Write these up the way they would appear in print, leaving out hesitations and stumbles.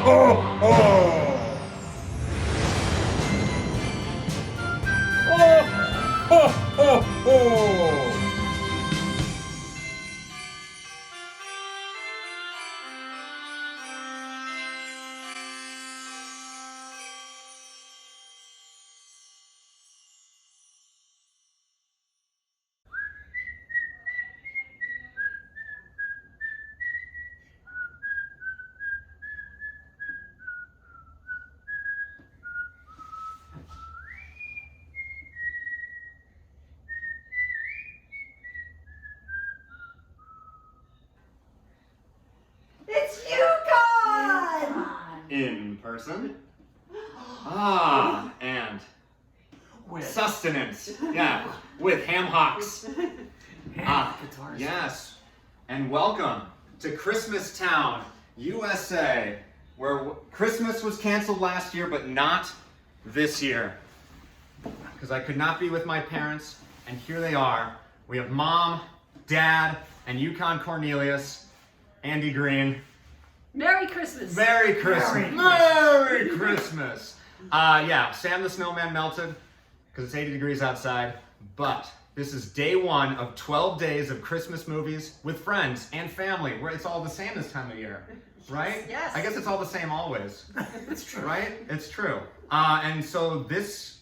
ho, ho! Ho, ho, ho! It's Yukon! In person. Ah, and With sustenance. Yeah, with ham hocks. guitars. Yes. And welcome to Christmastown, USA, where Christmas was canceled last year, but not this year. Because I could not be with my parents, and here they are. We have Mom, Dad, and Yukon Cornelius, Andy Green. Merry Christmas! Merry Christmas! Merry Christmas! Yeah, Sam the Snowman melted because it's 80 degrees outside, but this is day one of 12 days of Christmas movies with friends and family, where it's all the same this time of year, right? Yes. I guess it's all the same always, It's true. right? It's true. And so this,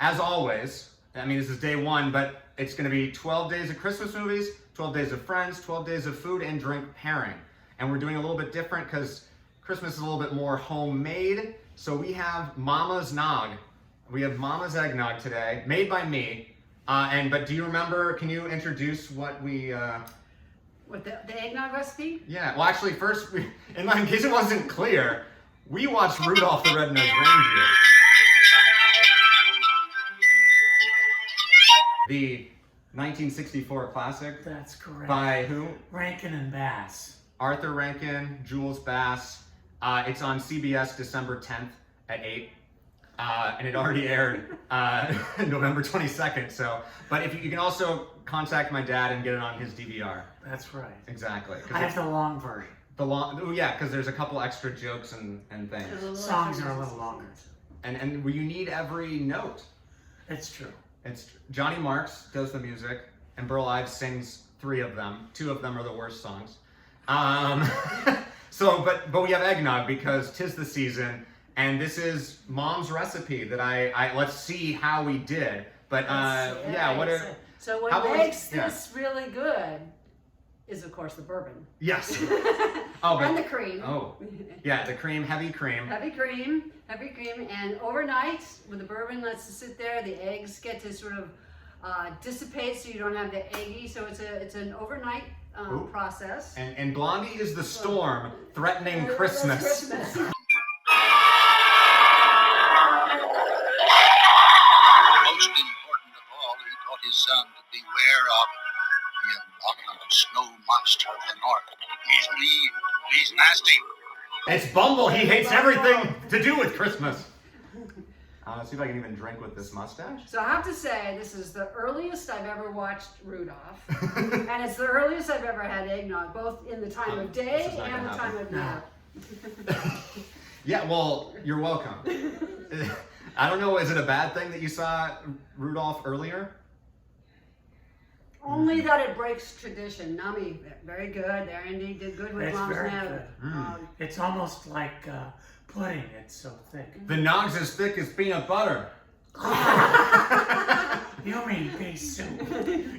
as always, I mean, this is day one, but it's going to be 12 days of Christmas movies, 12 days of friends, 12 days of food and drink pairing. And we're doing a little bit different because Christmas is a little bit more homemade. So we have Mama's Nog. We have Mama's Eggnog today, made by me. But do you remember, can you introduce what we... What, the eggnog recipe? Yeah, well actually first, in case it wasn't clear, we watched Rudolph the Red-nosed Reindeer. The 1964 classic. That's correct. By who? Rankin and Bass. Arthur Rankin, Jules Bass. It's on CBS December 10th at 8. And it already aired November 22nd. So, but if you can also contact my dad and get it on his DVR. That's right. Exactly. I have the long version. The long, oh yeah, because there's a couple extra jokes and things. Songs are a little longer. And you need every note. It's true. It's Johnny Marks does the music, and Burl Ives sings 3 of them. 2 of them are the worst songs. But we have eggnog because 'tis the season, and this is Mom's recipe that I let's see how we did. But So what how about makes yeah. this really good is, of course, the bourbon. Yes. And the cream. Oh, yeah, the cream, heavy cream. Heavy cream, and overnight with the bourbon lets it sit there. The eggs get to sort of dissipate, so you don't have the eggy. So it's an overnight process. And Blondie is the storm threatening Christmas. Christmas. Most important of all, he taught his son to beware of the abominable snow monster of the north. He's mean, he's nasty. It's Bumble. He hates everything to do with Christmas. Let's see if I can even drink with this mustache. So I have to say, this is the earliest I've ever watched Rudolph, and it's the earliest I've ever had eggnog, both in the time of day and the time of year. Yeah, well, you're welcome. I don't know, is it a bad thing that you saw Rudolph earlier? Only that it breaks tradition. Nummy, very good. There, Andy did good with It's Mom's very Nog. good. It's almost like pudding. It's so thick. The nog's as thick as peanut butter. You mean pea soup.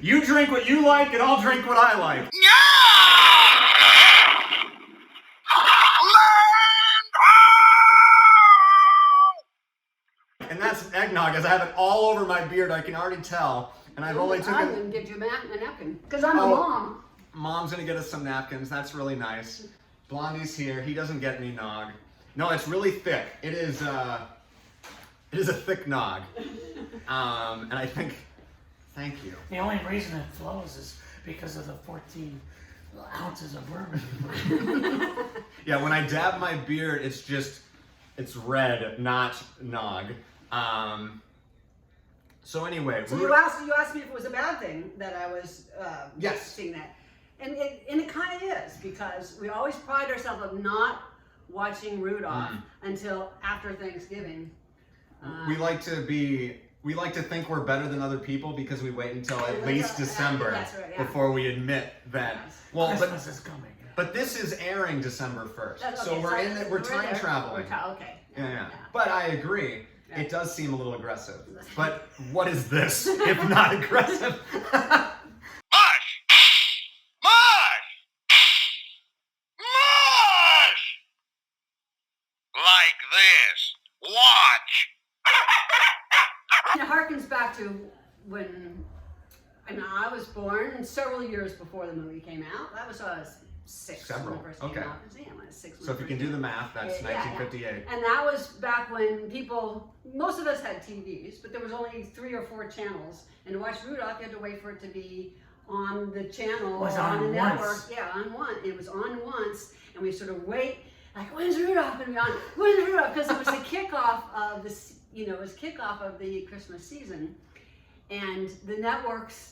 You drink what you like, and I'll drink what I like. And that's eggnog, as I have it all over my beard, I can already tell. And I've only I'm taken... going to give you a napkin, because I'm a mom. Mom's gonna get us some napkins, that's really nice. Blondie's here, he doesn't get any nog. No, it's really thick. It is a thick nog. And I think, thank you. The only reason it flows is because of the 14 ounces of bourbon. Yeah, when I dab my beard, it's red, not nog. So anyway. So you asked me if it was a bad thing that I was yes. seeing that. And it kind of is, because we always pride ourselves of not watching Rudolph until after Thanksgiving. We like to think we're better than other people because we wait until at least December That's right, yeah. before we admit that. Yes. Well, Christmas is coming. Yeah. but this is airing December 1st, That's- so okay, we're time there. traveling. Okay. Yeah. But I agree. Yeah. It does seem a little aggressive. But what is this if not aggressive? Mush! Mush! Mush! Like this. Watch! It harkens back to when I was born several years before the movie came out. That was 6 Several, when it first okay. came out. Yeah, when it was 6 when So it if you first can do came the out. math, that's Yeah, yeah. 1958. And that was back when most of us had TVs, but there was only 3 or 4 channels. And to watch Rudolph, you had to wait for it to be on the channel, It was or on the on network. once. Yeah, on one. It was on once, and we sort of wait, like, when's Rudolph going to be on? When's Rudolph? Because it was the kickoff of this, it was kickoff of the Christmas season, and the networks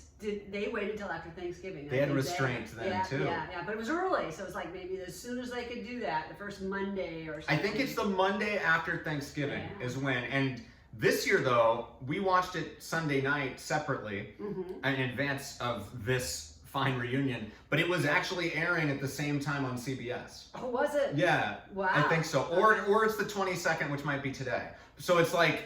they waited until after Thanksgiving. They had restraints then too. Yeah, but it was early, so it was like maybe as soon as they could do that, the first Monday or I something. think it's the Monday after Thanksgiving Yeah. is when. And this year, though, we watched it Sunday night separately in advance of this fine reunion. But it was actually airing at the same time on CBS. Oh, was it? Yeah, Wow. I think so. Or it's the 22nd, which might be today. So it's like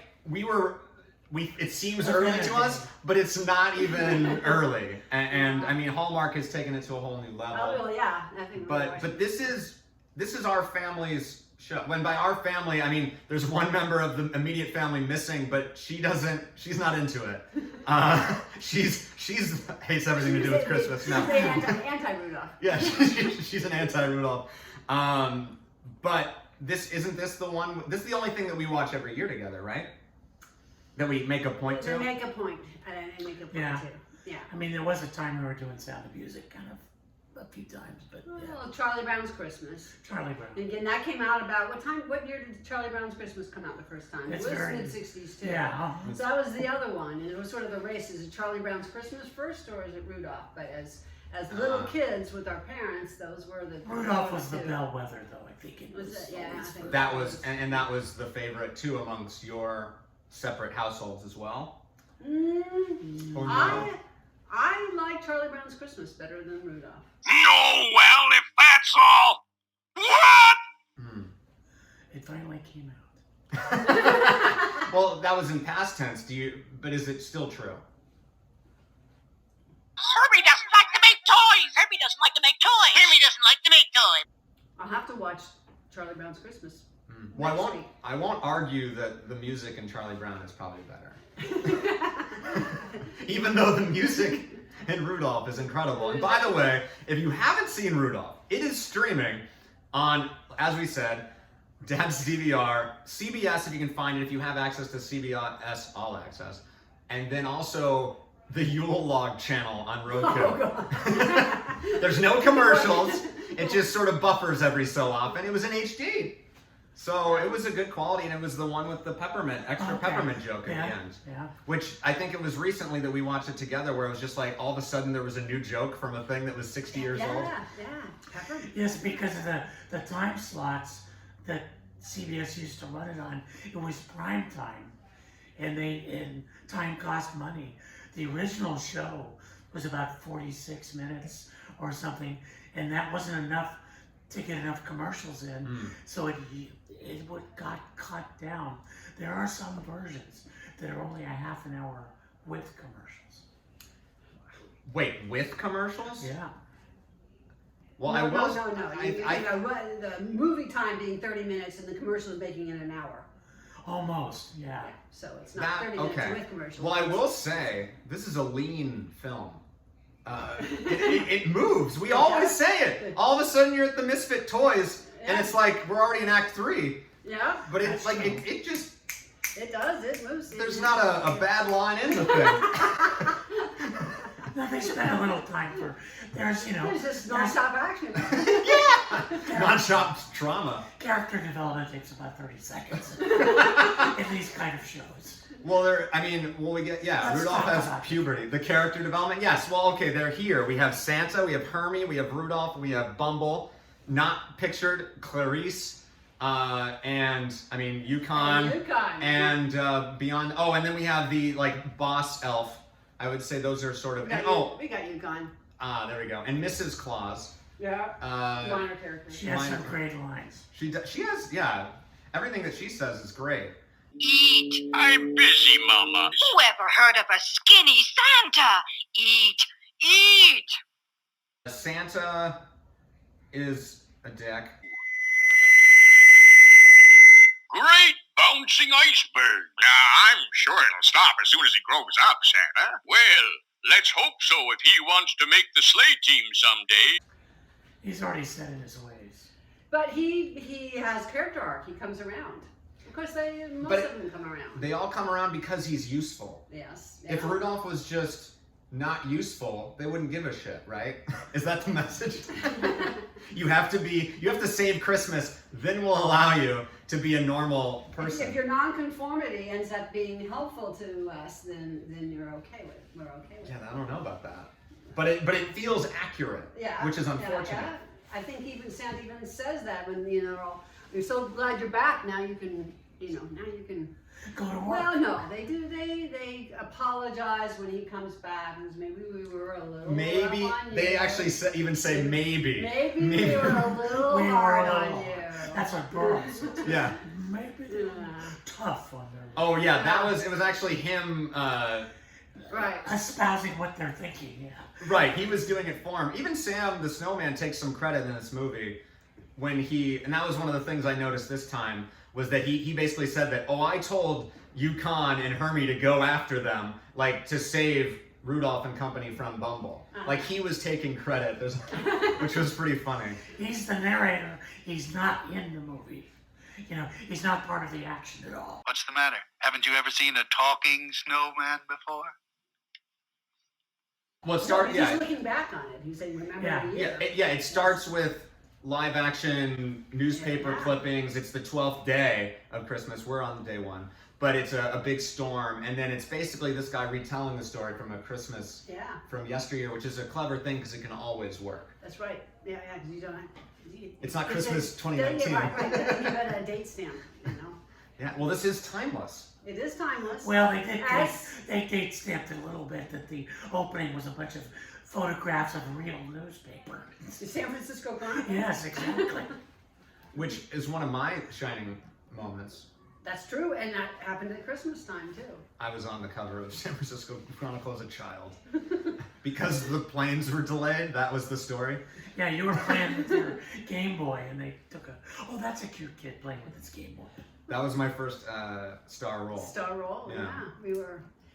it seems early to us, but it's not even early. And I mean, Hallmark has taken it to a whole new level. Oh, well, yeah. I think But this is our family's show. When by our family, I mean there's one member of the immediate family missing, but she's not into it. She's hates everything to do with Christmas now. She's anti-Rudolph. Yeah, she's an anti-Rudolph. But this isn't the one. This is the only thing that we watch every year together, right? That we make a point They to. make a point. And they make a point Yeah. too. Yeah. I mean, there was a time we were doing Sound of Music kind of a few times, but yeah. Well, Charlie Brown's Christmas. Charlie Brown. And again, that came out about what year did Charlie Brown's Christmas come out the first time? It's it was very- mid-60s too. Yeah. So that was the other one, and it was sort of the race. Is it Charlie Brown's Christmas first, or is it Rudolph? But as little kids with our parents, those were the Rudolph was the two. bellwether, though. I think it Was was. it? Yeah, always I think first. That was and that was the favorite too amongst your separate households as well. Or no? I like Charlie Brown's Christmas better than Rudolph. No, well, if that's all. What? It finally came out. Well, that was in past tense. But is it still true? Herbie doesn't like to make toys. Herbie doesn't like to make toys. Herbie doesn't like to make toys. I'll have to watch Charlie Brown's Christmas. Well, next week. I won't argue that the music in Charlie Brown is probably better. Even though the music in Rudolph is incredible. And by the way, if you haven't seen Rudolph, it is streaming on, as we said, Dad's DVR, CBS if you can find it, if you have access to CBS All Access, and then also the Yule Log channel on Roku. Oh, God. There's no commercials. It just sort of buffers every so often. It was in HD. So it was a good quality, and it was the one with the extra peppermint joke at the end. Yeah. Which I think it was recently that we watched it together, where it was just like all of a sudden there was a new joke from a thing that was 60 years old. Yeah, peppermint. Yes, because of the time slots that CBS used to run it on. It was prime time, and time cost money. The original show was about 46 minutes or something, and that wasn't enough to get enough commercials in. So it got cut down. There are some versions that are only a half an hour with commercials. Wait, with commercials? Yeah. Well, No. The movie time being 30 minutes and the commercials making it an hour. Almost, yeah. Yeah, so it's not 30 minutes with commercials. Well, I will say this is a lean film. It moves. We always say it. All of a sudden, you're at the Misfit toys, and it's like we're already in Act 3. Yeah, But it's That's like true. it just. it does. It moves. There's not a bad line in the thing. No, they spent a little time for. There's just non-stop action. Non-stop trauma. character development takes about 30 seconds in these kind of shows. Well, we get, Let's Rudolph talk has about it. puberty. The character development, yes. Well, okay, they're here. We have Santa, we have Hermie, we have Rudolph, we have Bumble. Not pictured, Clarice, and I mean Yukon, and beyond. Oh, and then we have the like boss elf. I would say those are sort of. We got Yukon. There we go. And Mrs. Claus. Yeah. Minor character. She has some great lines. She has, yeah. Everything that she says is great. Eat. I'm busy, Mama. Who ever heard of a skinny Santa? Eat. Eat. Santa is a dick. Great bouncing iceberg. Now, I'm sure it'll stop as soon as he grows up, Santa. Well, let's hope so if he wants to make the sleigh team someday. He's already set in his ways. But he has character arc. He comes around. Of course, most of them come around. They all come around because he's useful. Yes. If Rudolph was just not useful, they wouldn't give a shit, right? Is that the message? You have to save Christmas, then we'll allow you to be a normal person. If your non-conformity ends up being helpful to us, then we're okay with it. Yeah, I don't know about that. But it feels accurate, which is unfortunate. Yeah. I think even Santa even says that when we're so glad you're back. Now you can go to work. Well, no, they do. They apologize when he comes back, and maybe we were a little. Maybe rough on you. they actually even say maybe. Maybe we were a little hard on you. That's what Burroughs said. Yeah. Maybe they were tough on their. Oh yeah, it was actually him. Right. Espousing what they're thinking. Yeah. Right, he was doing it for him. Even Sam the Snowman takes some credit in this movie when and that was one of the things I noticed this time, was that he basically said that, I told Yukon and Hermie to go after them, like to save Rudolph and company from Bumble. Like he was taking credit, which was pretty funny. He's the narrator. He's not in the movie. He's not part of the action at all. What's the matter? Haven't you ever seen a talking snowman before? Well, He's looking back on it. He's saying, remember the year. It starts with live action newspaper clippings. It's the 12th day of Christmas. We're on day 1. But it's a big storm. And then it's basically this guy retelling the story from a Christmas from yesteryear, which is a clever thing because it can always work. That's right. Yeah, because you don't have... It's not Christmas 2019. Right. You got a date stamp, Yeah, well, this is timeless. It is timeless. Well, they date stamped it a little bit that the opening was a bunch of photographs of a real newspaper. The San Francisco Chronicle. Yes, exactly. Which is one of my shining moments. That's true, and that happened at Christmas time, too. I was on the cover of San Francisco Chronicle as a child. Because the planes were delayed, that was the story. Yeah, you were playing with your Game Boy, and they took that's a cute kid playing with his Game Boy. That was my first star roll. Star roll, yeah.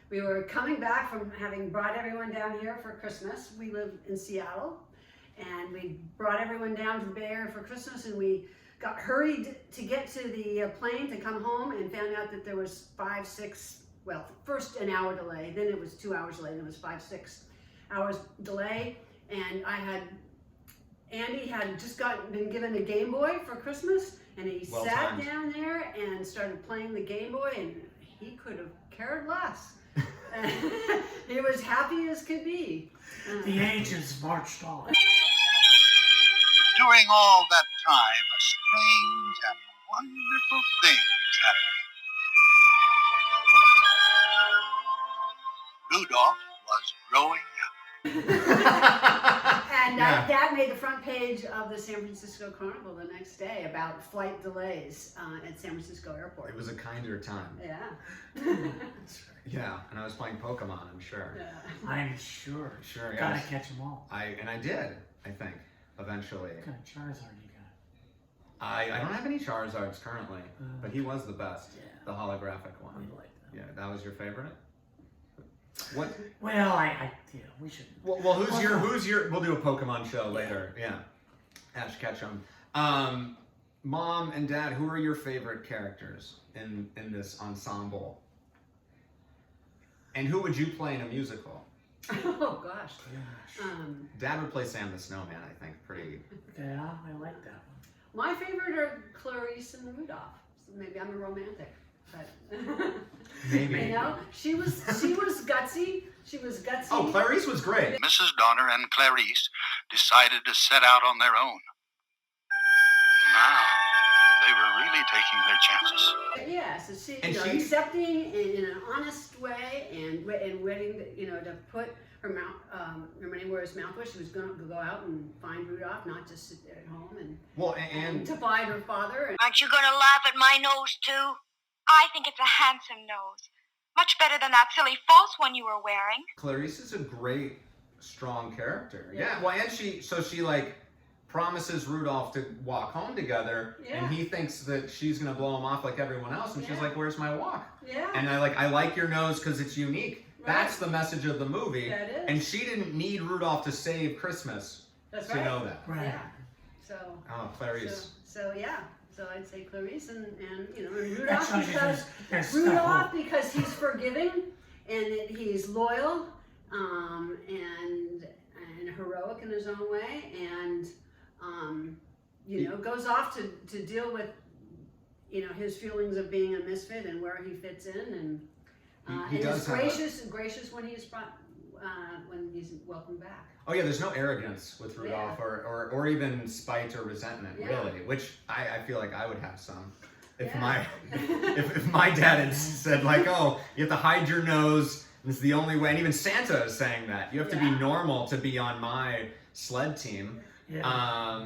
We were coming back from having brought everyone down here for Christmas. We live in Seattle, and we brought everyone down to the Bay Area for Christmas, and we got hurried to get to the plane to come home, and found out that there was 5, 6, first an hour delay, then it was 2 hours delay, then it was 5, 6 hours delay, and Andy had just been given a Game Boy for Christmas, and he sat down there and started playing the Game Boy, and he could have cared less. He was happy as could be. The ages marched on. But during all that time, a strange and wonderful thing was happening. Rudolph was growing up. And that made the front page of the San Francisco Chronicle the next day about flight delays at San Francisco Airport. It was a kinder time. Yeah. Yeah, and I was playing Pokemon, I'm sure. Yeah. I'm sure. Sure, yeah. Gotta catch them all. I did, I think, eventually. What kind of Charizard you got? I don't have any Charizards currently, but he was the best. Yeah. The holographic one. We like them. Yeah, that was your favorite? What? Well, we should. Well, who's your? We'll do a Pokemon show later. Yeah, Ash Ketchum. Mom and Dad, who are your favorite characters in this ensemble? And who would you play in a musical? Oh gosh. Dad would play Sam the Snowman, I think. Pretty. Yeah, I like that one. My favorite are Clarice and Rudolph. So maybe I'm a romantic, but Maybe. she was gutsy. She was gutsy. Oh, Clarice was great. Mrs. Donner and Clarice decided to set out on their own. Now, they were really taking their chances. Yeah, so she, And you know, she- accepting in an honest way and waiting, you know, to put her money where his mouth was. She was going to go out and find Rudolph, not just sit there at home and to find her father. Aren't you gonna laugh at my nose too? I think it's a handsome nose. Much better than that silly false one you were wearing. Clarice is a great, strong character. Yeah. Yeah. Well, and she like promises Rudolph to walk home together, Yeah. and he thinks that she's gonna blow him off like everyone else, and she's Yeah. like, "Where's my walk?" Yeah. And I like your nose because it's unique. Right. That's the message of the movie. That is. And she didn't need Rudolph to save Christmas That's to right. know that. Right. Yeah. So. Oh, Clarice. So yeah. So I'd say Clarice and you know, and Rudolph That shows you because there's Rudolph because he's forgiving and he's loyal and heroic in his own way, and you know, goes off to deal with, you know, his feelings of being a misfit and where he fits in, and He and does is have gracious when he's brought when he's welcomed back. Oh yeah, there's no arrogance with Rudolph, Yeah. or even spite or resentment, Yeah. really. Which I feel like I would have some. If Yeah. my if my dad had said like, oh, you have to hide your nose, and it's the only way. And even Santa is saying that you have to be Yeah. normal to be on my sled team. Yeah.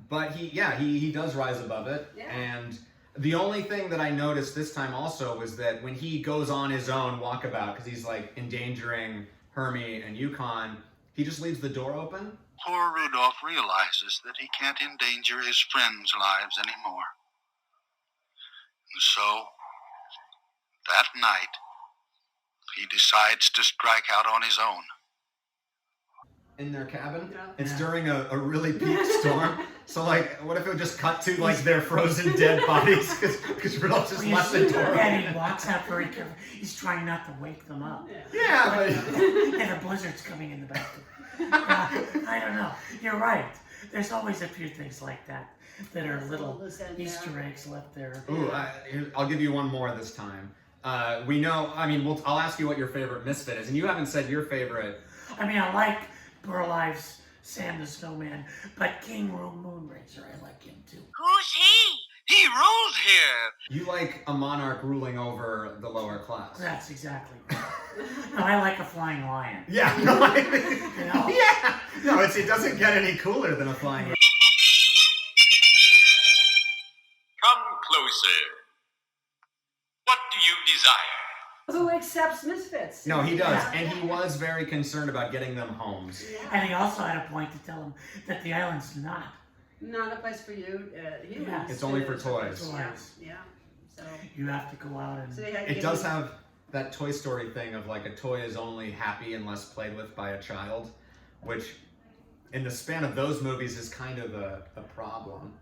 But he does rise above it. Yeah. And the only thing that I noticed this time also was that when he goes on his own walkabout, because he's like endangering Hermie and Yukon, he just leaves the door open. Poor Rudolph realizes that he can't endanger his friends' lives anymore. And so, that night, he decides to strike out on his own. In their cabin. Yeah. It's Yeah. during a really peak storm. So like, what if it would just cut to like their frozen dead bodies because Rudolph just Well, you left see the door that open. he walks out very carefully. He's trying not to wake them up. Yeah. Yeah, but And the blizzard's coming in the back. I don't know. You're right. There's always a few things like that are little Loose end Easter there. eggs left there. ooh, I'll give you one more this time. We know. I mean, I'll ask you what your favorite Misfit is, and you haven't said your favorite. I mean, I like Burl-Ives, Sam the Snowman, but King Moonracer, I like him too. Who's he? He rules here! You like a monarch ruling over the lower class. That's exactly right. No, I like a flying lion. Yeah. No, I mean, You know? yeah. No, it doesn't get any cooler than a flying. Come closer. What do you desire? Who accepts misfits? No, he does, Yeah. and he was very concerned about getting them homes. And he also had a point to tell him that the island's not. Not a place for you humans. Yeah. It's only for to- toys. Yeah. Yeah. So, You have to go out and... so they had to It give does him- have that Toy Story thing of like a toy is only happy unless played with by a child, which in the span of those movies is kind of a problem.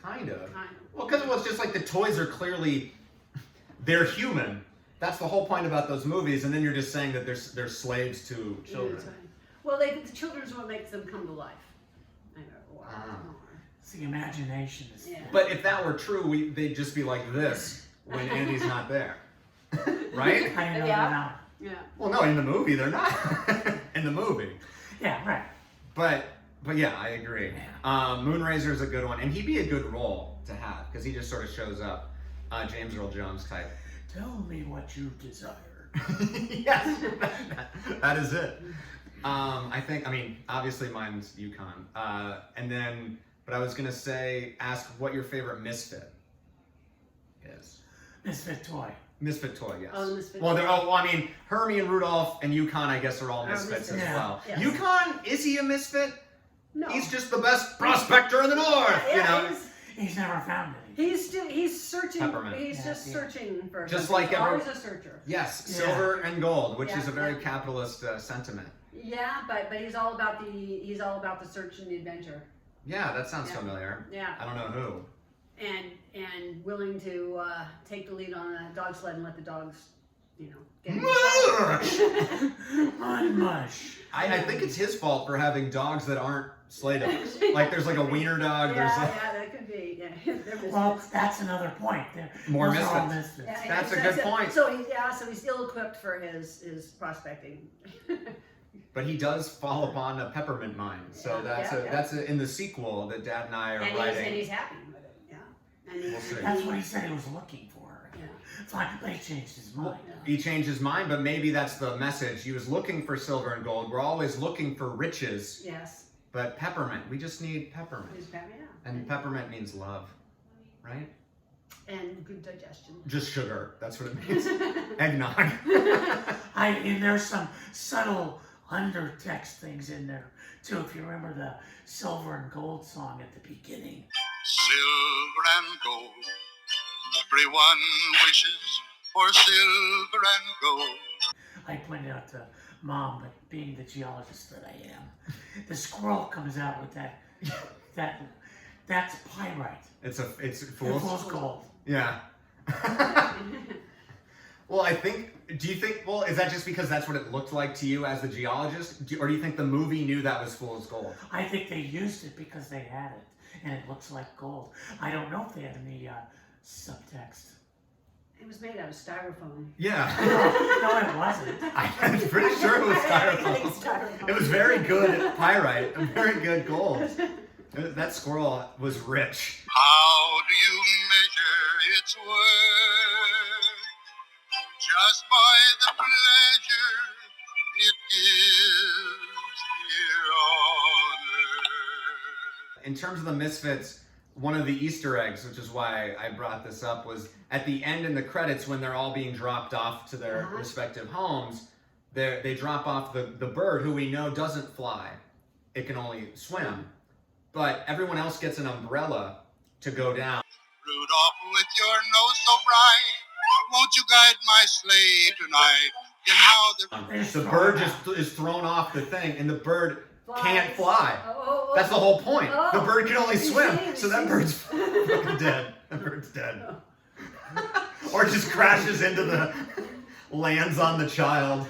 Kind of. Well, because it was just like the toys are clearly, they're human. That's the whole point about those movies, and then you're just saying that they're slaves to children. Well, the children's what makes them come to life. I know. Or, It's the imagination. Yeah. But if that were true, they'd just be like this when Andy's not there. Right? I know Yeah. they're not. Yeah. Well, no, in the movie they're not. In the movie. Yeah, right. But yeah, I agree. Moonracer's a good one, and he'd be a good role to have because he just sort of shows up, James Earl Jones type. Tell me what you desire. Yes, that is it. I mean, obviously mine's Yukon, and then, but I was gonna say, ask what your favorite Misfit is. Misfit toy. Misfit toy, yes. Oh, Misfit well, toy. I mean, Hermie and Rudolph and Yukon, I guess, are all Misfits as Misfits. Yeah. well. Yes. Yukon, is he a Misfit? No. He's just the best prospector in the North, Yeah, you know? He's never found any. He's searching. Peppermint. He's Yeah, just yeah. searching for. Just something. like every- always a searcher. Yes, Yeah. silver and gold, which Yeah, is a very yeah. capitalist sentiment. Yeah, but he's all about the search and the adventure. Yeah, that sounds Yeah. familiar. Yeah, I don't know who. and willing to take the lead on a dog sled and let the dogs, you know, get Mush. I think it's his fault for having dogs that aren't sleigh dogs. Like there's like a wiener dog. Yeah, There's like that could be. Yeah, they're Well, misfits. that's another point. More Those are all misfits. misfits. Yeah, That's a so- good so- point. So he's ill-equipped for his prospecting. But he does fall upon a peppermint mine, so Yeah, that's yeah, yeah. that's in the sequel that Dad and I are and writing. he's happy with it. Yeah. And We'll see. That's what he said he was looking for. Yeah. Finally, he changed his mind. He changed his mind, but maybe that's the message. He was looking for silver and gold. We're always looking for riches, Yes. but peppermint. We just need peppermint. Yeah. And peppermint means love, right? And good digestion. Just sugar. That's what it means. Eggnog. And there's some subtle undertext things in there too. If you remember the silver and gold song at the beginning. Silver and gold. Everyone wishes for silver and gold. I pointed out to Mom, but being the geologist that I am, the squirrel comes out with that's pyrite. It's Fool's fool's. gold. Yeah. Well, well, is that just because that's what it looked like to you as the geologist? Or do you think the movie knew that was fool's gold? I think they used it because they had it, and it looks like gold. I don't know if they had any subtext. It was made out of styrofoam. Yeah. No, it wasn't. I'm pretty sure it was I think styrofoam. It was very good pyrite, and very good gold. That squirrel was rich. How do you measure its worth? Just by the pleasure it gives here on earth. In terms of the Misfits, one of the Easter eggs, which is why I brought this up, was at the end in the credits when they're all being dropped off to their respective homes, they drop off the bird who we know doesn't fly. It can only swim. But everyone else gets an umbrella to go down. Rudolph, with your nose so bright, won't you guide my sleigh tonight? And how The bird just is thrown off the thing, and the bird can't Flies. fly. Oh. That's the whole point. Oh. The bird can only You swim, see, so you that see. bird's fucking dead. That bird's dead. Or just crashes lands on the child.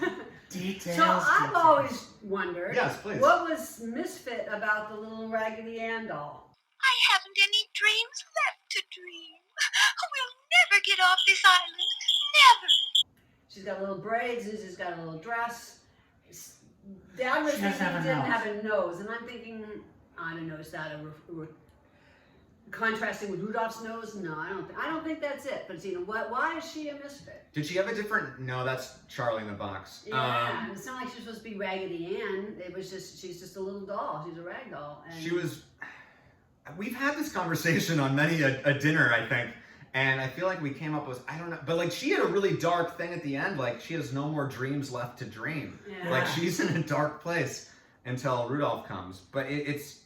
Details. So I've always wondered, Yes, please. what was Misfit about the little Raggedy Ann doll? I haven't any dreams left to dream. We'll never get off this island. Never. She's got little braids, and she's got a little dress. Dad was She thinking doesn't have he a didn't nose. have a nose, and I'm thinking, I don't know, is that contrasting with Rudolph's nose? No, I don't think that's it. But why is she a misfit? Did she have a different? No, that's Charlie in the Box. Yeah, it's not like she's supposed to be Raggedy Ann. It was she's just a little doll. She's a rag doll. And She was. We've had this conversation on many a dinner, I think, and I feel like we came up with, I don't know, but like she had a really dark thing at the end. Like she has no more dreams left to dream. Yeah. Like she's in a dark place until Rudolph comes. But it's.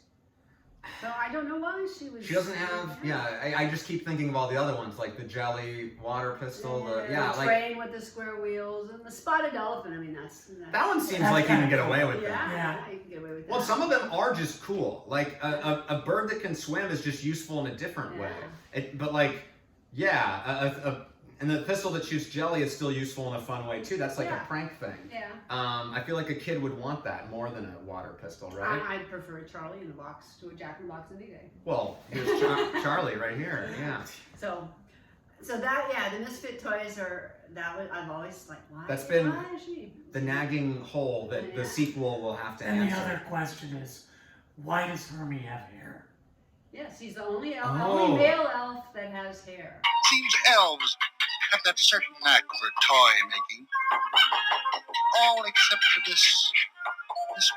So I don't know why she was. She doesn't have. Yeah, I just keep thinking of all the other ones, like the jelly water pistol. The Like train with the square wheels and the spotted elephant. I mean, that's that one seems That's like you can kinda get cool. away with Yeah, that. you can get away with that. Well, some of them are just cool. Like a bird that can swim is just useful in a different way. But like, yeah, and the pistol that shoots jelly is still useful in a fun way too. That's like a prank thing. Yeah. I feel like a kid would want that more than a water pistol, right? I prefer a Charlie in the Box to a Jack in the Box any day. Well, here's Charlie right here. Yeah. So that the Misfit toys are I've always like why? That's been why is she? the nagging hole that the sequel will have to And answer. the other question is, why does Hermie have hair? Yes, he's the only elf, Oh. only male elf that has hair. Seems elves have that certain knack for toy making. All except for this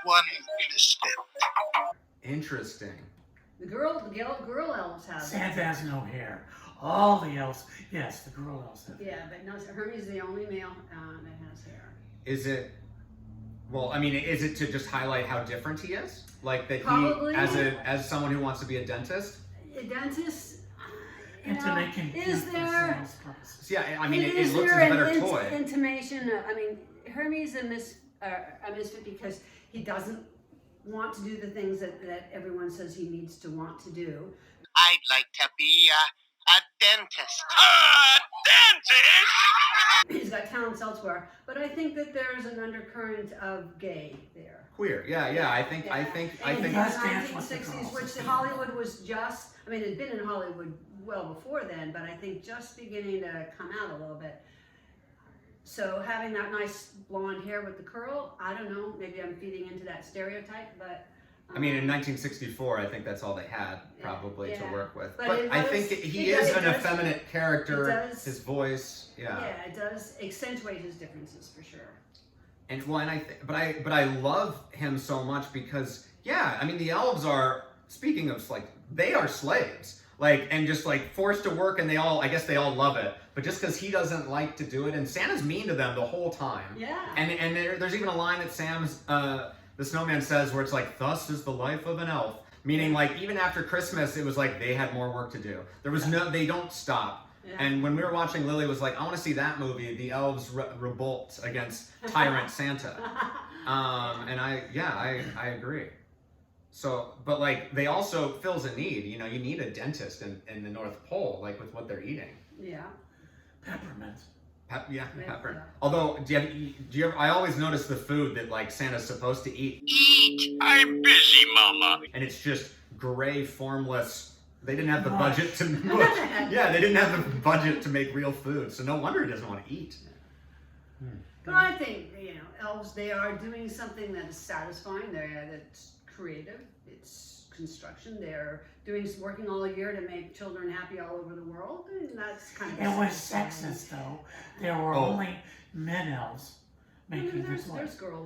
one misfit. Interesting. The girl elves have. Santa has no hair. All the elves, yes, the girl elves have hair. Yeah, but no, Hermie's the only male that has hair. Is it? Well, I mean, is it to just highlight how different he is? Like that Probably. he, as someone who wants to be a dentist? A dentist. And to make him cute is for there? sales purposes. Yeah, I mean, it is looks there as a better an toy. intimation? I mean, Hermie's a misfit because he doesn't want to do the things that everyone says he needs to want to do. I'd like to be a dentist. He's got talents elsewhere, but I think that there's an undercurrent of gay there. Queer, yeah. I think. And in the Let's dance with the 1960s, girls. which Hollywood was just, I mean, it had been in Hollywood well before then, but I think just beginning to come out a little bit. So having that nice blonde hair with the curl, I don't know, maybe I'm feeding into that stereotype, but I mean, in 1964, I think that's all they had probably to Yeah. work with. But But it I was- think he it is does- an effeminate character. it does- His voice, Yeah, it does accentuate his differences for sure. And well, and but I love him so much because I mean the elves are, speaking of like, they are slaves. Like, and just like forced to work, and I guess they all love it. But just because he doesn't like to do it, and Santa's mean to them the whole time. Yeah. And there's even a line that the snowman says where it's like, "Thus is the life of an elf," meaning like even after Christmas, it was like they had more work to do. There was they don't stop. Yeah. And when we were watching, Lily was like, "I want to see that movie, the elves revolt against tyrant Santa." And I agree. So, but like they also fills a need. You know, you need a dentist in the North Pole, like with what they're eating. Yeah. Peppermint. Pepper. Yeah. Although, do you ever? I always notice the food that like Santa's supposed to eat, Eat! I'm busy, Mama. and it's just gray, formless. They didn't have the Mush. budget to. They didn't have the budget to make real food, so no wonder he doesn't want to eat. But I think, elves, they are doing something that is satisfying. That's creative. It's construction. They're working all year to make children happy all over the world, and that's kind of. It was sexist though. There were only men elves making There's this voice. girl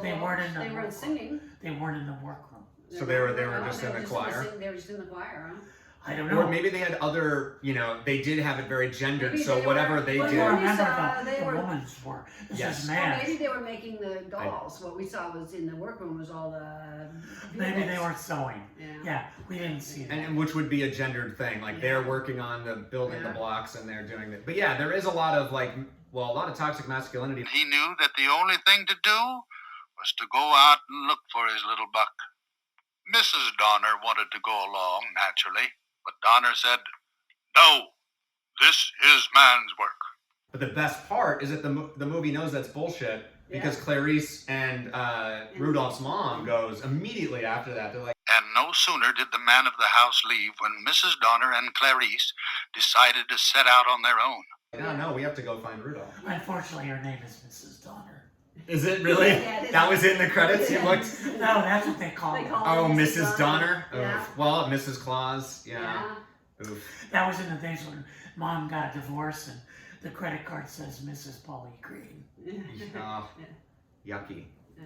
They elves. weren't in the They weren't workroom. singing. They weren't in the workroom. So they were just in the choir? They were just in the choir, huh? I don't know. Or maybe they had other. They did have it very gendered. Maybe so they whatever were- they well, did. we Remember saw the they were- women's were. This Yes. is Well, man. maybe they were making the dolls. What we saw was in the workroom was all the. Maybe they vehicles. were sewing. Yeah. Yeah, we didn't see that. And which would be a gendered thing, like they're Yeah. working on the building the Yeah. blocks and they're doing it. But yeah, there is a lot of a lot of toxic masculinity. He knew that the only thing to do was to go out and look for his little buck. Mrs. Donner wanted to go along, naturally, but Donner said, "No, this is man's work." But the best part is that the movie knows that's bullshit because Clarice and Rudolph's mom goes immediately after that. They're like, And no sooner did the man of the house leave when Mrs. Donner and Clarice decided to set out on their own. no, we have to go find Rudolph. Unfortunately, her name is Mrs. Donner. Is it really? Yeah, it is. That was in the credits. You Yeah. looked. No, that's what they call They her. call Oh, her Mrs. Donner. Yeah. Oof. Well, Mrs. Claus. Yeah. Oof. That was in the days when Mom got a divorce and the credit card says Mrs. Polly Green. Oh, yucky. Yeah.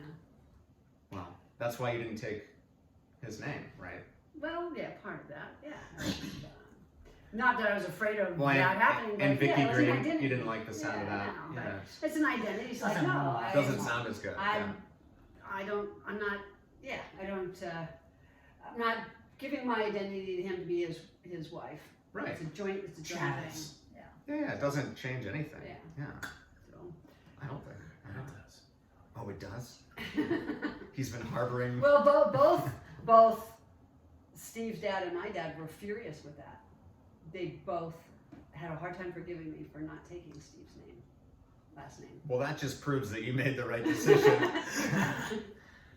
Well, that's why you didn't take his name, right? Well, yeah, part of that, yeah. Not that I was afraid of Well, that happening, but and Vicky yeah, it was an Green, identity. you didn't like the sound of that. No, but Yeah. it's an identity. It's like, Doesn't no, roll. Doesn't sound as good. I'm not giving my identity to him to be his wife. Right. It's a joint Travis. thing. Yeah. Yeah, it doesn't change anything. Yeah. Yeah. So. I don't think. I don't. It does. Oh, it does? He's been harboring. Well, both Steve's dad and my dad were furious with that. They both had a hard time forgiving me for not taking Steve's last name. Well, that just proves that you made the right decision.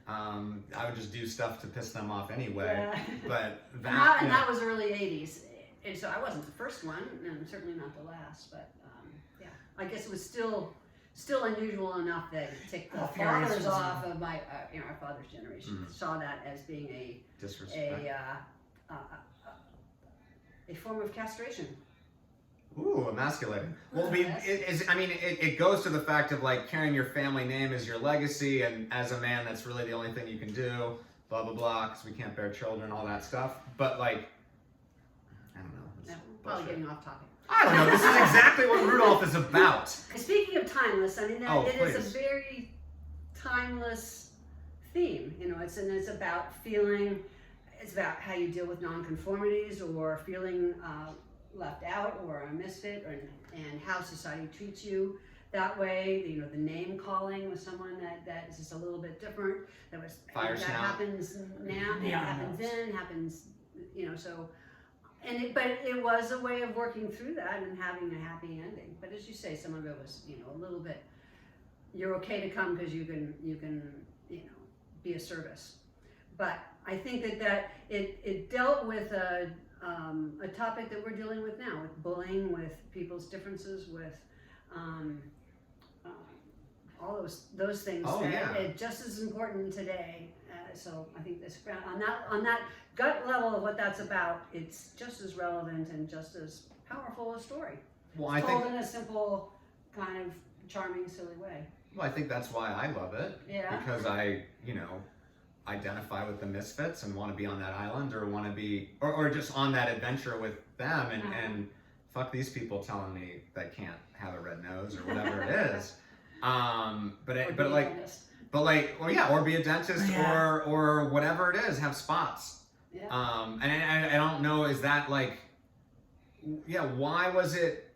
I would just do stuff to piss them off anyway. Yeah. But And that was early 80s. And so I wasn't the first one, and certainly not the last, but yeah. I guess it was still unusual enough that it ticked the How furious fathers was off of my, our father's generation. Saw that as being a disrespect. a form of castration. Ooh, emasculating. Well, Yes. it goes to the fact of like carrying your family name as your legacy, and as a man, that's really the only thing you can do. Blah blah blah, because we can't bear children, all that stuff. But like, I don't know. It's Yeah, probably bullshit. getting off topic. I don't know. This is exactly what Rudolph is about. Speaking of timeless, I mean, it is please. a very timeless theme. It's about feeling. It's about how you deal with non-conformities or feeling left out or a misfit, and how society treats you that way. The name calling with someone that is just a little bit different. Fire that snout. happens now. Yeah, I happens know. then. Happens. So. But it was a way of working through that and having a happy ending. But as you say, some of it was, a little bit. You're okay to come because you can, be a service. But I think that it dealt with a topic that we're dealing with now, with bullying, with people's differences, with all those things. Oh, that yeah. are just as important today So I think this on that gut level of what that's about, it's just as relevant and just as powerful a story. Well, It's told in a simple, kind of charming, silly way. Well, I think that's why I love it. Yeah. Because I, identify with the Misfits and want to be on that island, or want to be, or just on that adventure with them, and fuck these people telling me they can't have a red nose or whatever it is. Or be a dentist, or whatever it is, have spots. Yeah. And I don't know, is that like, why was it?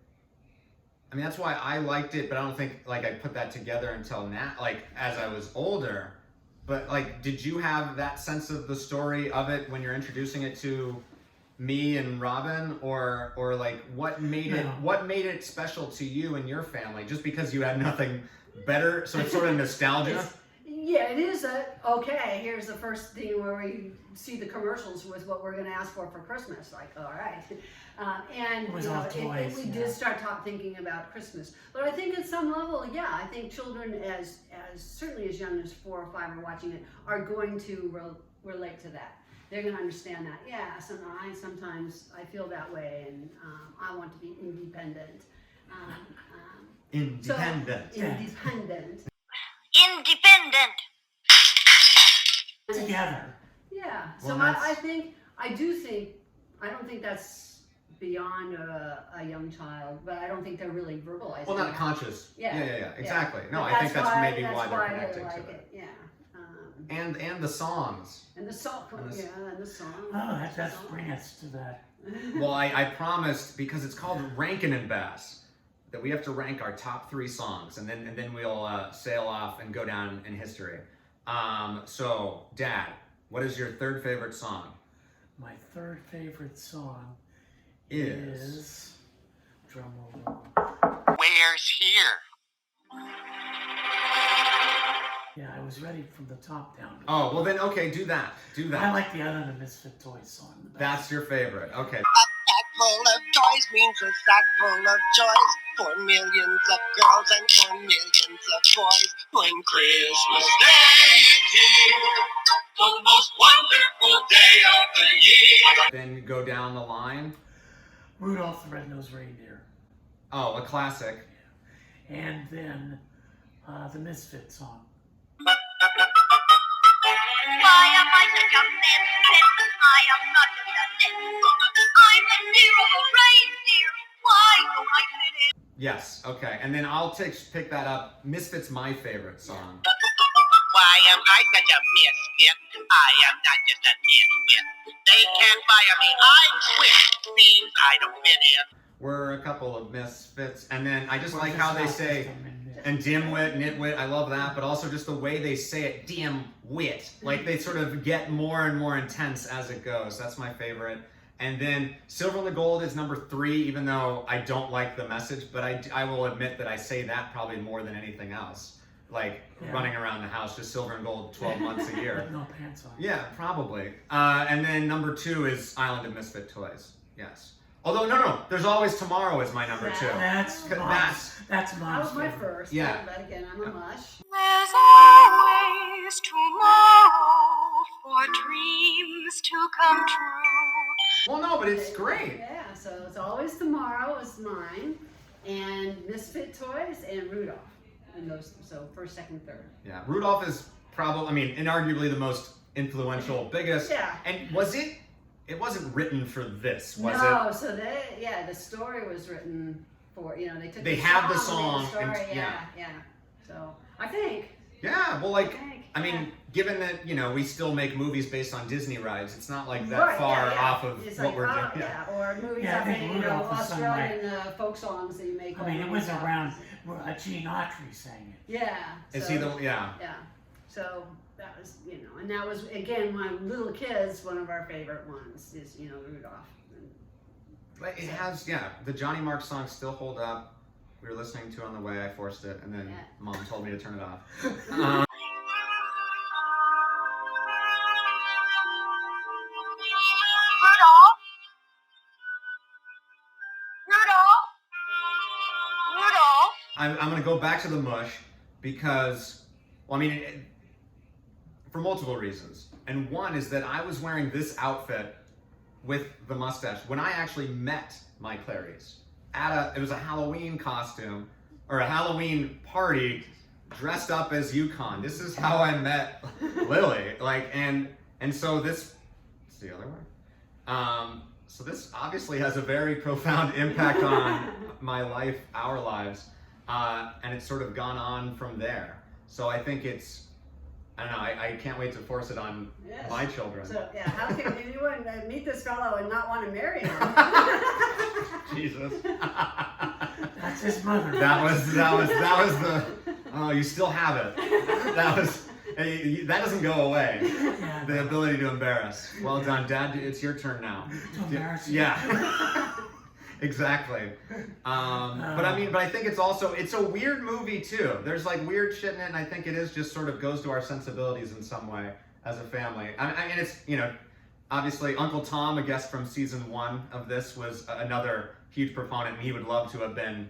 I mean, that's why I liked it, but I don't think like I put that together until now, like as I was older. But like, did you have that sense of the story of it when you're introducing it to me and Robin, or like what made it special to you and your family? Just because you had nothing better, so it's sort of nostalgia. Yeah, it is okay, here's the first thing where we see the commercials with what we're going to ask for Christmas. Like, all right. And we did start thinking about Christmas. But I think at some level, I think children as certainly as young as 4 or 5 are watching it are going to relate to that. They're going to understand that. Yeah, sometimes I feel that way, and I want to be independent. Independent. Independent. Independent. Together. Yeah. Well, So I don't think that's beyond a young child, but I don't think they're really verbalizing. Well, not that. conscious. Yeah. Exactly. No, But I think that's maybe why they're they connecting like to it. Yeah. And the songs. And the song. And the- And the song. Oh, that's bring us to that. Well, I promised, because it's called Rankin and Bass, that we have to rank our top 3 songs, and then we'll sail off and go down in history. So, Dad, what is your 3rd favorite song? My 3rd favorite song Is drum roll. Where's here? Yeah, I was ready from the top down. Oh, well then, okay, do that. I like the other Misfit Toys song the best. That's your favorite. Okay. Sack full of toys means a sack full of joys for millions of girls and for millions of boys. When Christmas Day is here, the most wonderful day of the year. Then go down the line. Rudolph the Red-nosed Reindeer. Oh, a classic. And then the Misfit song. Why am I such a misfit? I am not just a misfit. I'm the dear old reindeer. Why don't I fit in? Yes, okay. And then I'll pick that up. Misfit's my favorite song. Why am I such a misfit? I am not just a nitwit. They can't fire me. I'm Swift. Means I don't fit in. We're a couple of misfits. And then I just like how they say, and dimwit, nitwit, I love that, but also just the way they say it, dim-wit. Like they sort of get more and more intense as it goes. That's my favorite. And then Silver and the Gold is number 3, even though I don't like the message, but I will admit that I say that probably more than anything else. Like running around the house, just silver and gold 12 months a year. With no pants on. Yeah, probably. And then number 2 is Island of Misfit Toys. Yes. Although, no, There's Always Tomorrow is my number 2. That's That's Mom's That was my favorite. first. Yeah. But again, I'm a mush. There's always tomorrow for dreams to come true. Well, no, but it's great. Yeah, so It's Always Tomorrow is mine, and Misfit Toys and Rudolph. And those, so first, second, third. Yeah, Rudolph is probably, inarguably the most influential, biggest. Yeah. And it wasn't written for this, was it? No, so the story was written for, they took They the have the song, song, made the story, and- yeah. So, I think. Yeah, well, Yeah. given that, we still make movies based on Disney rides, it's not like that Right, far yeah. off of It's what like, we're doing. Yeah, or movies Yeah, I I think think, Rudolph is sung by- Australian folk songs that you make. It wasn't around. Gene Autry sang it. Yeah. Is so, he the, yeah. Yeah. So that was, and that was, again, my little kids, one of our favorite ones is, Rudolph. But it has, the Johnny Mark songs still hold up. We were listening to it on the way, I forced it, and then Mom told me to turn it off. Rudolph? Rudolph? I'm going to go back to the mush because, for multiple reasons. And one is that I was wearing this outfit with the mustache when I actually met my Clarice. It was a Halloween costume, or a Halloween party, dressed up as Yukon. This is how I met Lily. And so this, it's the other way. So this obviously has a very profound impact on my life, our lives, and it's sort of gone on from there. So I think I don't know, I can't wait to force it on my children. So yeah, how can anyone meet this fellow and not want to marry him? Jesus. That's his mother. That was the, oh, you still have it. That doesn't go away. Yeah. The ability to embarrass. Well done, Dad. It's your turn now. To embarrass you. Yeah. Exactly. But I think it's a weird movie too. There's like weird shit in it, and I think it is just sort of goes to our sensibilities in some way as a family. I mean, it's, obviously Uncle Tom, a guest from season 1 of this, was another huge proponent, and he would love to have been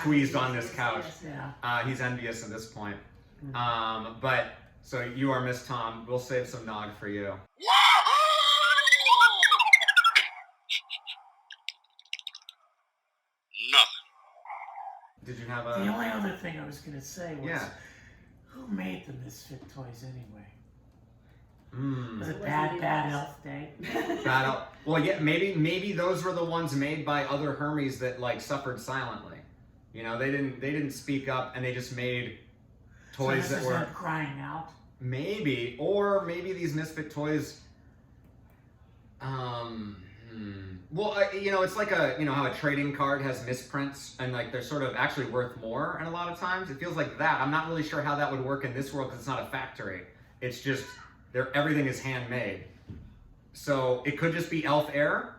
squeezed on this couch. Yeah. He's envious at this point. But so you are Miss Tom. We'll save some nog for you. Nothing. Did you have The only other thing I was going to say was, who made the Misfit toys anyway? Was it Bad Elf Day? Bad Elf. Well, yeah, maybe those were the ones made by other Hermies that like suffered silently. They didn't speak up, and they just made toys so that were crying out. Maybe these Misfit toys. Well, it's like how a trading card has misprints, and like they're sort of actually worth more, and a lot of times it feels like that. I'm not really sure how that would work in this world because it's not a factory. It's just everything is handmade. So it could just be elf error,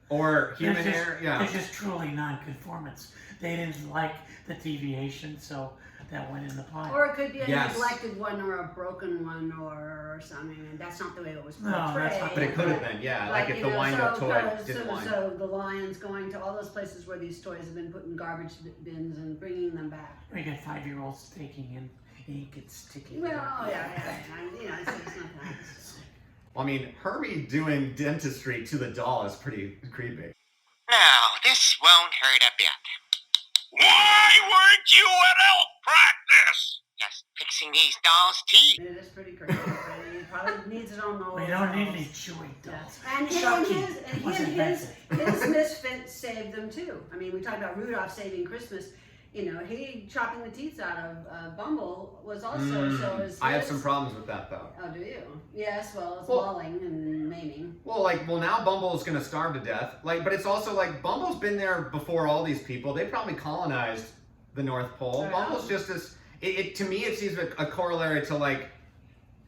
or human error. Yeah, They're just truly non-conformists. They didn't like the deviation, so that went in the pile. Or it could be a neglected one or a broken one or something, and that's not the way it was portrayed. No, that's not. But it could have been, like if the wind-up toy didn't wind. So the Lions going to all those places where these toys have been put in garbage bins and bringing them back. We got 5-year-olds taking in ink and sticking. Well, it's not that. Well, I mean, Hermie doing dentistry to the doll is pretty creepy. Now, this won't hurt a bit. Why weren't you at elf practice? Just fixing these dolls' teeth. It is pretty creepy. It probably needs its own We don't need any chewing dolls. And his Misfit saved them too. I mean, we talked about Rudolph saving Christmas. He chopping the teeth out of Bumble was also so. I have some problems with that though. Oh, do you? Yes. Well, it's mauling and maiming. Well, now Bumble is gonna starve to death. But it's also like Bumble's been there before all these people. They probably colonized the North Pole. Right. Bumble's just this. To me, it seems a corollary to like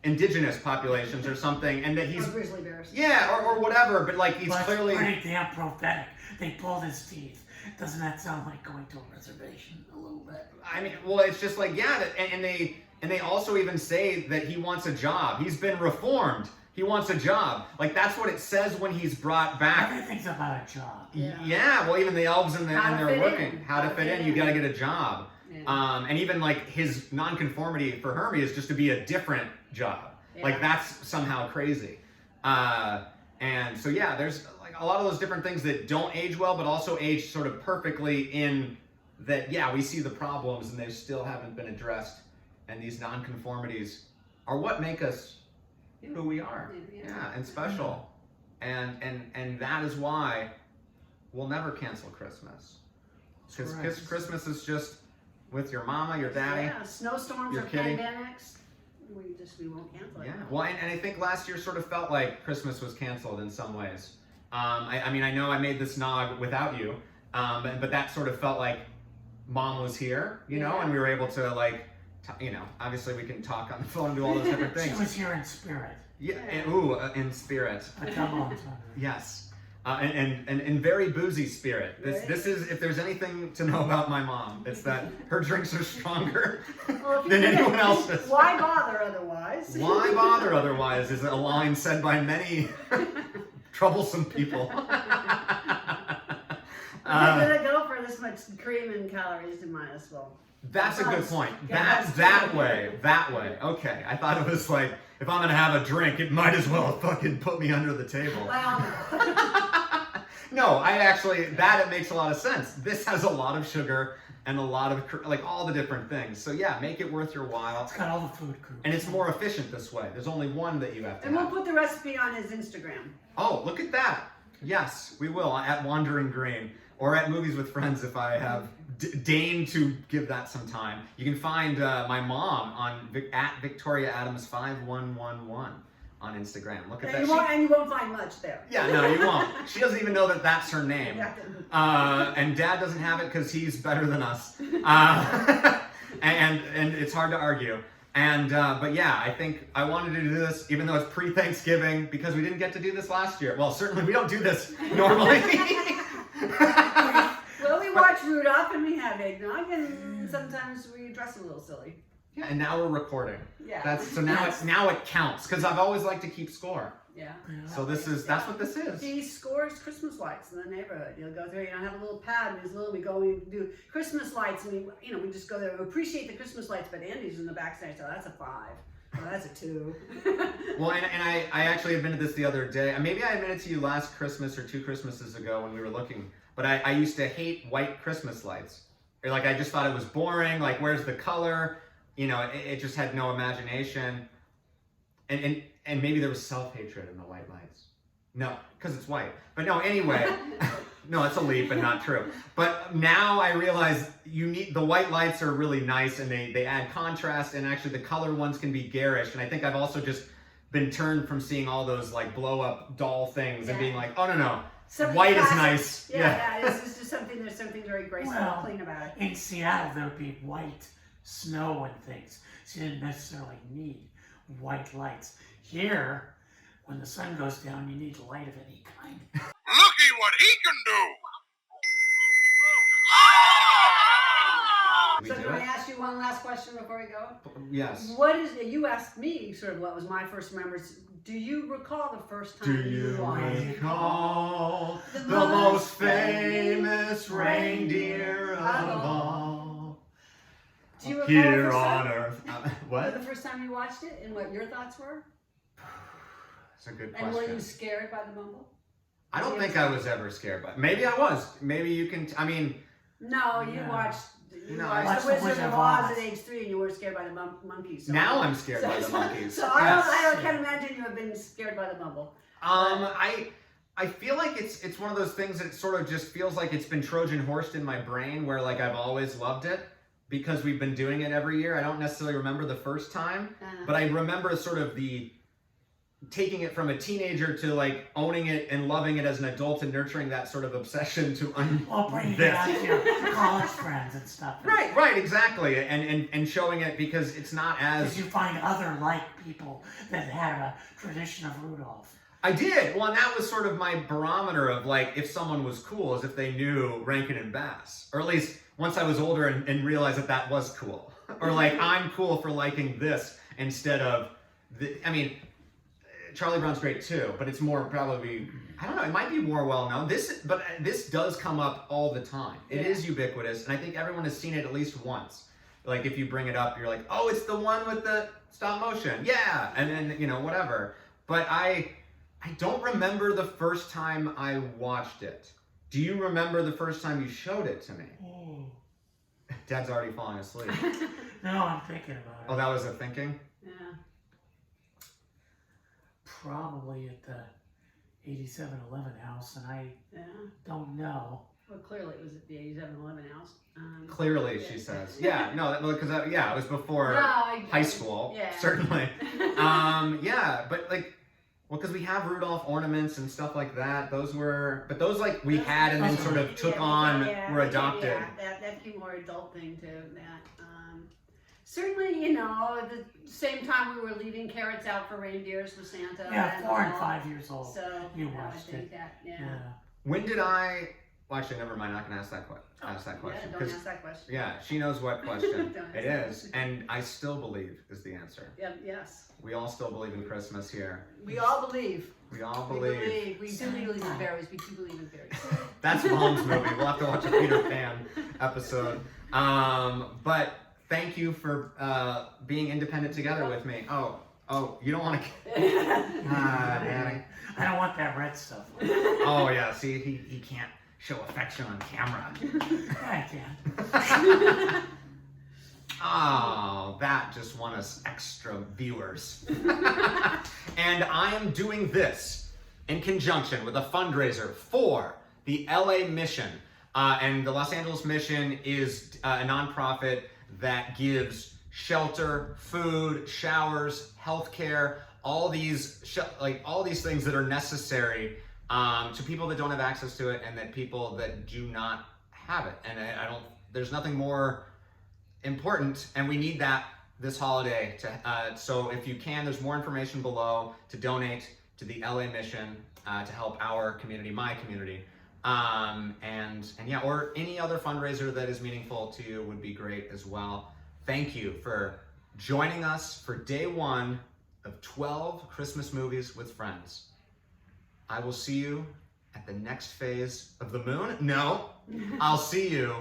indigenous populations or something, and that he's or grizzly bears. Yeah, or whatever. But he's clearly pretty damn prophetic. They pulled his teeth. Doesn't that sound like going to a reservation a little bit? I mean, well, it's just like and they also even say that he wants a job. He's been reformed. He wants a job. That's what it says when he's brought back. Everything's about a job. Yeah. Well, even the elves and they're working. How to fit in? You got to get a job. Yeah. And even his nonconformity for Hermie is just to be a different job. Yeah. That's somehow crazy. And so there's a lot of those different things that don't age well, but also age sort of perfectly in that, we see the problems and they still haven't been addressed. And these nonconformities are what make us who we are. And special. And that is why we'll never cancel Christmas. Because Christmas is just with your mama, your daddy. Yeah, snowstorms your or kitty. pandemics. We won't cancel it. Yeah. Well, and I think last year sort of felt like Christmas was canceled in some ways. I mean, I know I made this nog without you, but that sort of felt like Mom was here, and we were able to obviously we can talk on the phone and do all those different things. She was here in spirit. Yeah. In spirit. Yes. And in very boozy spirit. This is, if there's anything to know about my mom, it's that her drinks are stronger than anyone else's. Why bother otherwise? Why bother otherwise is a line said by many troublesome people. I'm gonna go for add this much cream and calories to mine as well. That's a good point. Yeah, That way. Okay. I thought it was like, if I'm gonna have a drink, it might as well fucking put me under the table. Well, No, I actually, it makes a lot of sense. This has a lot of sugar and a lot of, like, all the different things. So yeah, make it worth your while. It's got all the food groups. And it's more efficient this way. There's only one that you have to and we'll have. put the recipe on his Instagram. Oh, look at that. Yes, we will, at Wandering Green. Or at Movies with Friends if I have deigned to give that some time. You can find my mom on at Victoria Adams 5111 on Instagram. Look at that. And you won't find much there. Yeah, no, you won't. She doesn't even know that that's her name. Yeah. And Dad doesn't have it because he's better than us. And it's hard to argue. And but yeah, I think I wanted to do this even though it's pre-Thanksgiving because we didn't get to do this last year. Well, certainly we don't do this normally. Well, we watch Rudolph and we have eggnog, and sometimes we dress a little silly. Yeah, and now we're recording. Yeah. So now it counts because I've always liked to keep score. Yeah. So that's what this is. He scores Christmas lights in the neighborhood. You'll go through, have a little pad, and we do Christmas lights, and we just go there. We appreciate the Christmas lights, but Andy's in the back saying, so that's a 5. Oh, that's a 2. Well, and I actually admitted this the other day. Maybe I admitted to you last Christmas or 2 Christmases ago when we were looking. But I used to hate white Christmas lights. Or like I just thought it was boring. Like where's the color? It just had no imagination. And maybe there was self-hatred in the white lights. No, because it's white. But no, anyway. No, it's a leap and not true. But now I realize the white lights are really nice and they add contrast, and actually the color ones can be garish. And I think I've also just been turned from seeing all those like blow up doll things and being like, oh no. Something white classic. is nice. Yeah. This is just there's something very graceful and clean about it. In Seattle, there would be white snow and things. So you didn't necessarily need white lights. Here, when the sun goes down, you need light of any kind. Looky what he can do! We So do can I it? ask you one last question before we go? Yes. You asked me sort of what was my first memories. Do you recall the first time you watched recall the most famous reindeer of all? Do you recall Here the first on time? Earth. The What? first time you watched it and what your thoughts were? That's a good And were question. you scared by the mumble? I don't think I was ever scared, but maybe I was. Maybe you can. No, you No. watched. No, I watched watched The Wizard of Oz at Oz. age 3, and you weren't scared by the monkeys. So Now I'm scared by the monkeys. So Yes. I can't imagine you have been scared by the mumble. I feel like it's one of those things that sort of just feels like it's been Trojan horsed in my brain, where like I've always loved it because we've been doing it every year. I don't necessarily remember the first time, but I remember sort of taking it from a teenager to like owning it and loving it as an adult and nurturing that sort of obsession to Bringing it out to your college friends and stuff. Right, exactly, and showing it because it's not as. Did you find other like people that had a tradition of Rudolph? I did. Well, and that was sort of my barometer of like if someone was cool, as if they knew Rankin and Bass, or at least once I was older and realized that was cool, or like I'm cool for liking this instead of Charlie Brown's great too, but it's more probably, I don't know, it might be more well known. This does come up all the time. It is ubiquitous, and I think everyone has seen it at least once. Like if you bring it up, you're like, oh, it's the one with the stop motion, yeah, and then whatever. But I don't remember the first time I watched it. Do you remember the first time you showed it to me? Oh. Dad's already falling asleep. No, I'm thinking about it. Oh, that was a thinking? Yeah. Probably at the 8711 house, and I Yeah. don't know. Well, clearly it was at the 8711 house. Clearly, yeah. she says. Yeah, no, because it was before I high school, Yeah. certainly. But like, because we have Rudolph ornaments and stuff like that. Those like we had and then sort of took on, were adopted. Yeah, that became more adult thing too. Certainly, at the same time we were leaving carrots out for reindeers for Santa. Yeah, and 4 and all. 5 years old. So You I watched think it. that, Yeah. When did I Well, actually, never mind. I'm not gonna ask that question. Yeah, don't ask that question. Yeah, she knows what question Don't ask it that is, and I still believe is the answer. Yeah, yes. We all still believe in Christmas here. We all believe. We all We believe. believe. We do believe in berries. We do believe in berries. That's Mom's movie. We'll have to watch a Peter Pan episode. But thank you for being independent together with me. Oh, you don't want to. Daddy. I don't want that red stuff. Oh yeah, see, he can't show affection on camera. I can. Oh, that just won us extra viewers. And I am doing this in conjunction with a fundraiser for the LA Mission. And the Los Angeles Mission is a nonprofit that gives shelter, food, showers, healthcare, all these things that are necessary to people that don't have access to it and that people that do not have it. And there's nothing more important, and we need that this holiday. So if you can, there's more information below to donate to the LA Mission to help our community, my community. And yeah, or any other fundraiser that is meaningful to you would be great as well. Thank you for joining us for day 1 of 12 Christmas movies with friends. I will see you at the next phase of the moon. No, I'll see you.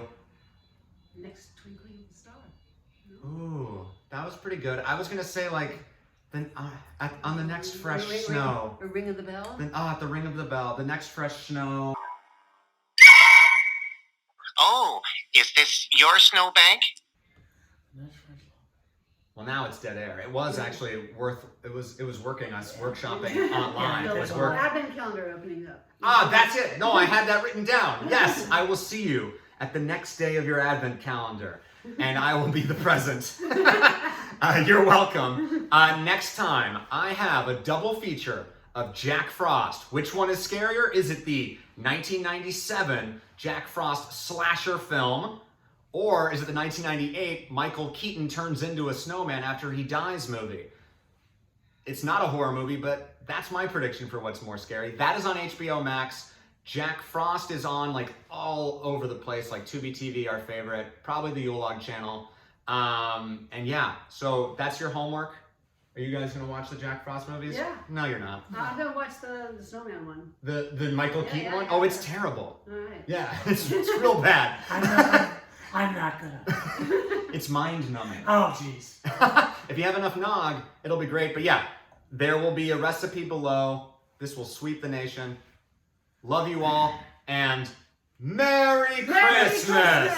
Next twinkling star. Ooh, that was pretty good. I was gonna say on the next fresh snow. A ring of the bell. Then at the ring of the bell, the next fresh snow. Oh, is this your snowbank? Well, now it's dead air. It was actually it was working. I was workshopping online. No, It was the working. advent calendar opening up. That's it. No, I had that written down. Yes, I will see you at the next day of your advent calendar, and I will be the present. You're welcome. Next time, I have a double feature of Jack Frost. Which one is scarier? Is it the 1997 Jack Frost slasher film, or is it the 1998 Michael Keaton turns into a snowman after he dies movie? It's not a horror movie, but that's my prediction for what's more scary. That is on HBO Max. Jack Frost is on all over the place, like Tubi TV, our favorite, probably the Yule Log channel. And yeah, so that's your homework. Are you guys gonna watch the Jack Frost movies? Yeah. No, you're not. I'm gonna watch the snowman one. The Michael Keaton yeah, one? yeah. Oh, it's terrible. All right. Yeah, it's real bad. I'm not gonna. It's mind numbing. Oh, jeez. If you have enough nog, it'll be great. But yeah, there will be a recipe below. This will sweep the nation. Love you all, and Merry Christmas!